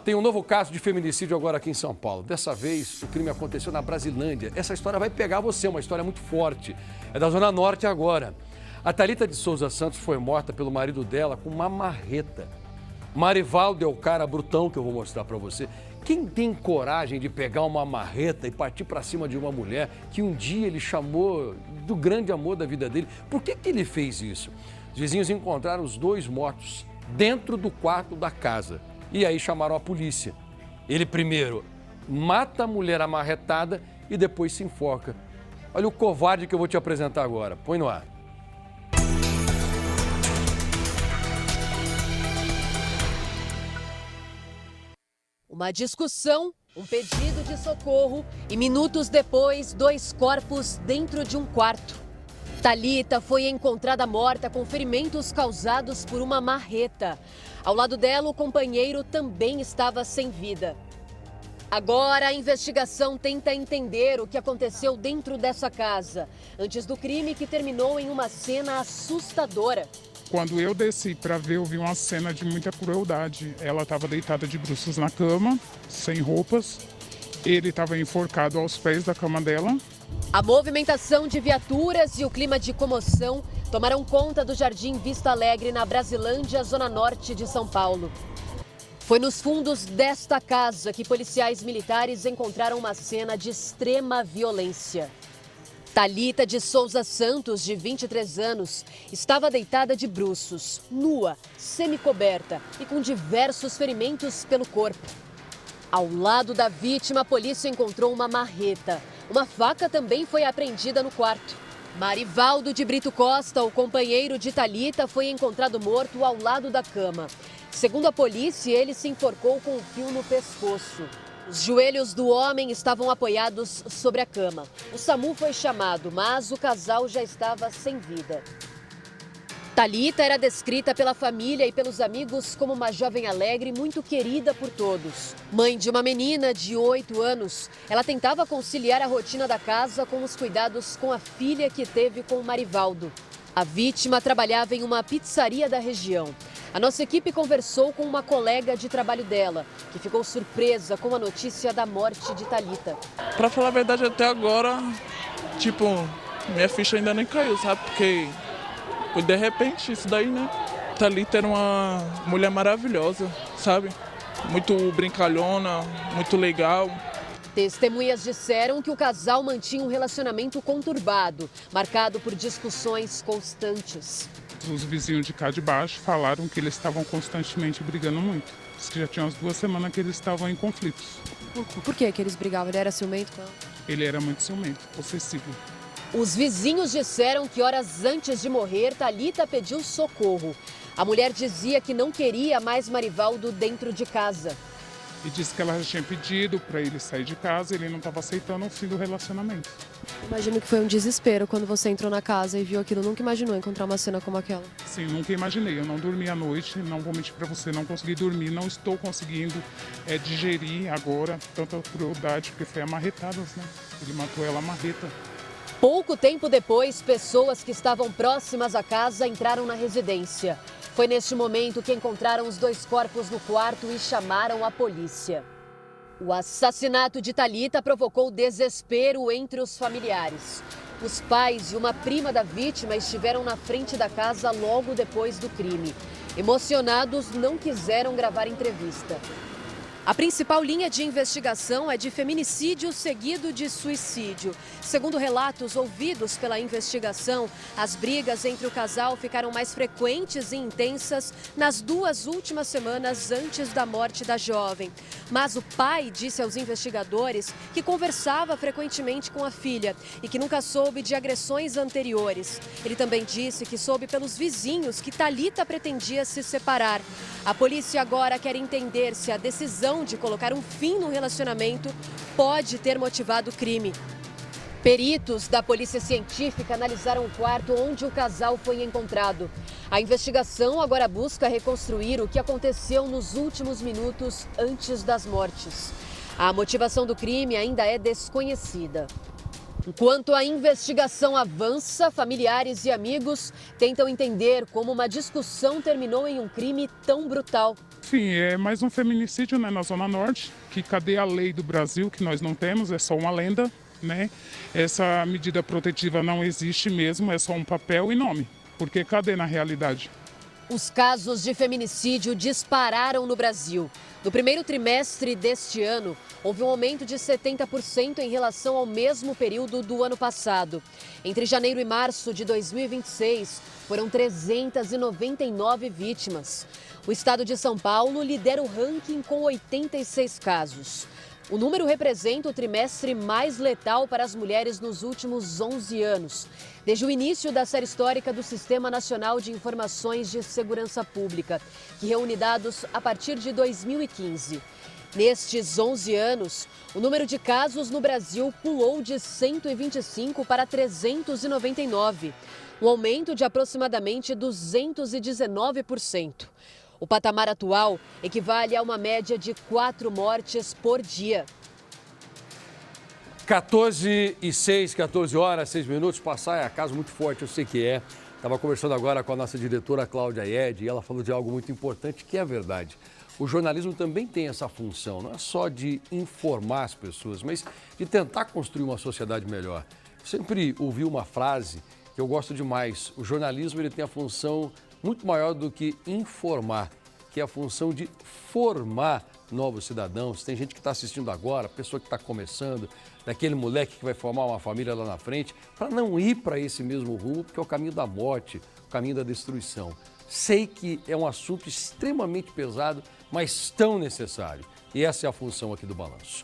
Tem um novo caso de feminicídio agora aqui em São Paulo. Dessa vez, o crime aconteceu na Brasilândia. Essa história vai pegar você, uma história muito forte. É da Zona Norte agora. A Thalita de Souza Santos foi morta pelo marido dela com uma marreta. Marivaldo é o cara brutão que eu vou mostrar pra você. Quem tem coragem de pegar uma marreta e partir pra cima de uma mulher que um dia ele chamou do grande amor da vida dele? Por que ele fez isso? Os vizinhos encontraram os dois mortos dentro do quarto da casa. E aí chamaram a polícia. Ele primeiro mata a mulher amarretada e depois se enforca. Olha o covarde que eu vou te apresentar agora. Põe no ar. Uma discussão, um pedido de socorro e minutos depois, dois corpos dentro de um quarto. Thalita foi encontrada morta com ferimentos causados por uma marreta. Ao lado dela, o companheiro também estava sem vida. Agora, a investigação tenta entender o que aconteceu dentro dessa casa, antes do crime que terminou em uma cena assustadora. Quando eu desci para ver, eu vi uma cena de muita crueldade. Ela estava deitada de bruços na cama, sem roupas. Ele estava enforcado aos pés da cama dela. A movimentação de viaturas e o clima de comoção tomaram conta do Jardim Vista Alegre, na Brasilândia, zona norte de São Paulo. Foi nos fundos desta casa que policiais militares encontraram uma cena de extrema violência. Thalita de Souza Santos, de 23 anos, estava deitada de bruços, nua, semicoberta e com diversos ferimentos pelo corpo. Ao lado da vítima, a polícia encontrou uma marreta. Uma faca também foi apreendida no quarto. Marivaldo de Brito Costa, o companheiro de Thalita, foi encontrado morto ao lado da cama. Segundo a polícia, ele se enforcou com um fio no pescoço. Os joelhos do homem estavam apoiados sobre a cama. O SAMU foi chamado, mas o casal já estava sem vida. Thalita era descrita pela família e pelos amigos como uma jovem alegre muito querida por todos. Mãe de uma menina de 8 anos, ela tentava conciliar a rotina da casa com os cuidados com a filha que teve com o Marivaldo. A vítima trabalhava em uma pizzaria da região. A nossa equipe conversou com uma colega de trabalho dela, que ficou surpresa com a notícia da morte de Thalita. Pra falar a verdade, até agora, minha ficha ainda nem caiu, sabe? Porque de repente, isso daí, né? Thalita era uma mulher maravilhosa, sabe? Muito brincalhona, muito legal. Testemunhas disseram que o casal mantinha um relacionamento conturbado, marcado por discussões constantes. Os vizinhos de cá de baixo falaram que eles estavam constantemente brigando muito. Diz que já tinha umas 2 semanas que eles estavam em conflitos. Por que eles brigavam? Ele era ciumento com ela? Ele era muito ciumento, possessivo. Os vizinhos disseram que horas antes de morrer, Thalita pediu socorro. A mulher dizia que não queria mais Marivaldo dentro de casa. E disse que ela já tinha pedido para ele sair de casa e ele não estava aceitando o fim do relacionamento. Imagino que foi um desespero quando você entrou na casa e viu aquilo. Nunca imaginou encontrar uma cena como aquela? Sim, nunca imaginei. Eu não dormi à noite, não vou mentir para você, não consegui dormir, não estou conseguindo digerir agora tanta crueldade, porque foi amarretadas, né? Ele matou ela a marreta. Pouco tempo depois, pessoas que estavam próximas à casa entraram na residência. Foi neste momento que encontraram os dois corpos no quarto e chamaram a polícia. O assassinato de Thalita provocou desespero entre os familiares. Os pais e uma prima da vítima estiveram na frente da casa logo depois do crime. Emocionados, não quiseram gravar entrevista. A principal linha de investigação é de feminicídio seguido de suicídio. Segundo relatos ouvidos pela investigação, as brigas entre o casal ficaram mais frequentes e intensas nas 2 últimas semanas antes da morte da jovem. Mas o pai disse aos investigadores que conversava frequentemente com a filha e que nunca soube de agressões anteriores. Ele também disse que soube pelos vizinhos que Thalita pretendia se separar. A polícia agora quer entender se a decisão de colocar um fim no relacionamento pode ter motivado o crime. Peritos da Polícia Científica analisaram o quarto onde o casal foi encontrado. A investigação agora busca reconstruir o que aconteceu nos últimos minutos antes das mortes. A motivação do crime ainda é desconhecida. Enquanto a investigação avança, familiares e amigos tentam entender como uma discussão terminou em um crime tão brutal. Sim, é mais um feminicídio, né, na Zona Norte, que cadê a lei do Brasil, que nós não temos, é só uma lenda, né? Essa medida protetiva não existe mesmo, é só um papel e nome, porque cadê na realidade? Os casos de feminicídio dispararam no Brasil. No primeiro trimestre deste ano, houve um aumento de 70% em relação ao mesmo período do ano passado. Entre janeiro e março de 2026, foram 399 vítimas. O estado de São Paulo lidera o ranking com 86 casos. O número representa o trimestre mais letal para as mulheres nos últimos 11 anos, desde o início da série histórica do Sistema Nacional de Informações de Segurança Pública, que reúne dados a partir de 2015. Nestes 11 anos, o número de casos no Brasil pulou de 125 para 399, um aumento de aproximadamente 219%. O patamar atual equivale a uma média de 4 mortes por dia. 14h06, 14 horas, 6 minutos. Passar é acaso muito forte, eu sei que é. Estava conversando agora com a nossa diretora Cláudia Ied e ela falou de algo muito importante, que é a verdade. O jornalismo também tem essa função, não é só de informar as pessoas, mas de tentar construir uma sociedade melhor. Eu sempre ouvi uma frase que eu gosto demais. O jornalismo ele tem a função muito maior do que informar, que é a função de formar novos cidadãos. Tem gente que está assistindo agora, pessoa que está começando, daquele moleque que vai formar uma família lá na frente, para não ir para esse mesmo rumo, porque é o caminho da morte, o caminho da destruição. Sei que é um assunto extremamente pesado, mas tão necessário. E essa é a função aqui do Balanço.